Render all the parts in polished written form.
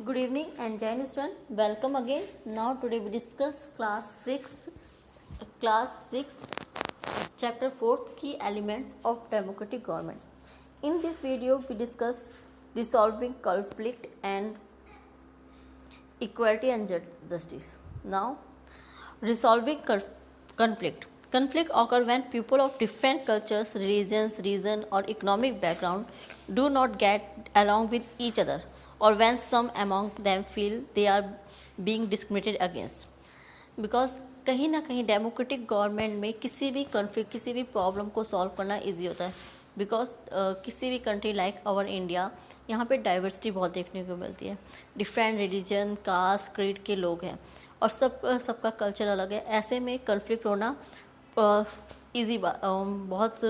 Good evening and Jain student. Welcome again. Now today we discuss class 6 chapter 4 key elements of democratic government. In this video we discuss resolving conflict and equality and justice. Now resolving conflict. Conflict occur when people of different cultures, religions, reason or economic background do not get along with each other, or when some among them feel they are being discriminated against. Because कहीं ना कहीं democratic government में किसी भी conflict, किसी भी problem को solve करना इजी होता है. बिकॉज किसी भी कंट्री लाइक आवर इंडिया, यहाँ पे डाइवर्सिटी बहुत देखने को मिलती है. डिफरेंट रिलीजन, कास्ट, क्रीड के लोग हैं और सबका कल्चर अलग है. ऐसे में कन्फ्लिक्ट होना ईजी बहुत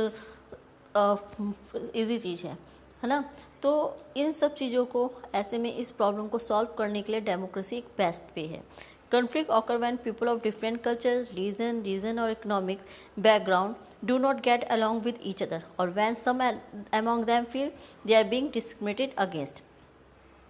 ईजी चीज़ है ना. तो इन सब चीज़ों को ऐसे में इस प्रॉब्लम को सॉल्व करने के लिए डेमोक्रेसी एक बेस्ट वे है. Conflict occur when people of different cultures, reason or economic background do not get along with each other, or when some among them feel they are being discriminated against.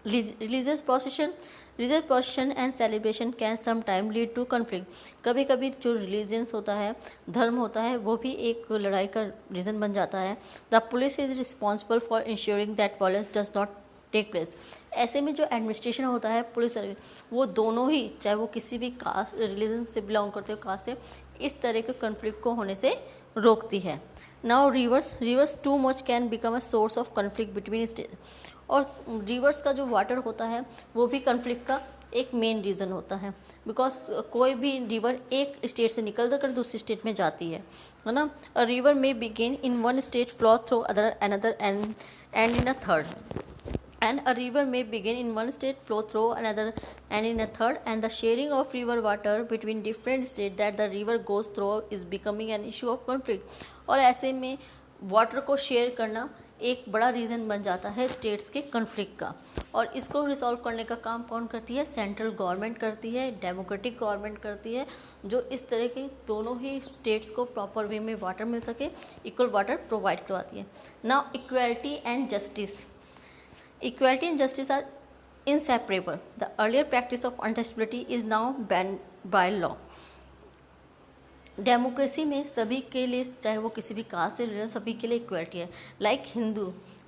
Religious procession and celebration can sometimes lead to conflict. कभी कभी जो religions होता है, धर्म होता है, वो भी एक लड़ाई का रीज़न बन जाता है. The police is responsible for ensuring that violence does not take place. ऐसे में जो एडमिनिस्ट्रेशन होता है, पुलिस सर्विस, वो दोनों ही, चाहे वो किसी भी कास्ट रिलीजन से बिलोंग करते हो, कास्ट से, इस तरह के कन्फ्लिक्ट को होने से रोकती है. Now reverse too much can become a source of conflict between state. और रिवर्स का जो वाटर होता है वो भी कन्फ्लिक्ट का एक मेन रीज़न होता है. बिकॉज कोई भी रिवर एक स्टेट से निकल कर दूसरी स्टेट में जाती है ना. अ रिवर में begin in one state, flow through another and in a third. And a river may begin in one state, flow through another and in a third, and the sharing of river water between different states that the river goes through is becoming an issue of conflict. और ऐसे में water को share करना एक बड़ा reason बन जाता है स्टेट्स के कन्फ्लिक्ट का. और इसको रिसॉल्व करने का काम कौन करती है? सेंट्रल गवर्नमेंट करती है, डेमोक्रेटिक गवर्नमेंट करती है, जो इस तरह के दोनों ही स्टेट्स को प्रॉपर वे में वाटर मिल सके, इक्वल वाटर प्रोवाइड करवाती है. Now equality and justice. Equality and justice are inseparable. The earlier practice of untouchability is now banned by law. Democracy में सभी के लिए, चाहे वो किसी भी कास्ट से रिलीजन, सभी के लिए इक्वलिटी है. लाइक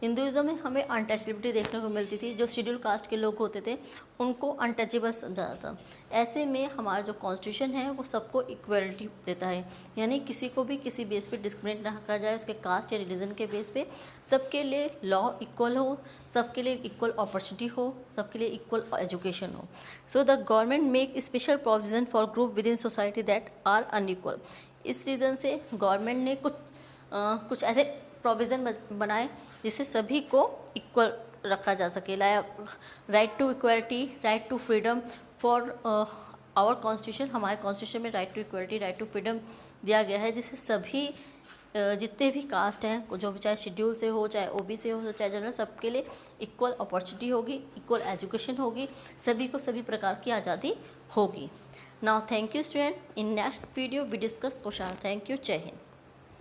हिंदुइज्म में हमें अनटचेबिलिटी देखने को मिलती थी. जो शेड्यूल कास्ट के लोग होते थे उनको अनटचेबल समझा जाता था. ऐसे में हमारा जो कॉन्स्टिट्यूशन है वो सबको इक्वलिटी देता है, यानी किसी को भी किसी बेस पे डिस्क्रिमिनेट ना करा जाए उसके कास्ट या रिलीजन के बेस पे. सबके लिए लॉ इक्वल हो, सबके लिए इक्वल अपॉर्चुनिटी हो, सबके लिए इक्वल एजुकेशन हो. So the government make special provision for group with in society that are unequal. इस रीज़न से गवर्नमेंट ने कुछ ऐसे प्रोविज़न बनाए जिससे सभी को इक्वल रखा जा सके. Right to equality, right to freedom for our constitution. हमारे कॉन्स्टिट्यूशन में right to equality, right to freedom दिया गया है, जिससे सभी जितने भी कास्ट हैं, जो भी, चाहे शेड्यूल से हो, चाहे ओबी से हो, चाहे जनरल, सबके लिए इक्वल अपॉर्चुनिटी होगी, इक्वल एजुकेशन होगी, सभी को सभी प्रकार की आज़ादी होगी. Now thank you student. In next video we discuss question. Thank you. जय हिंद.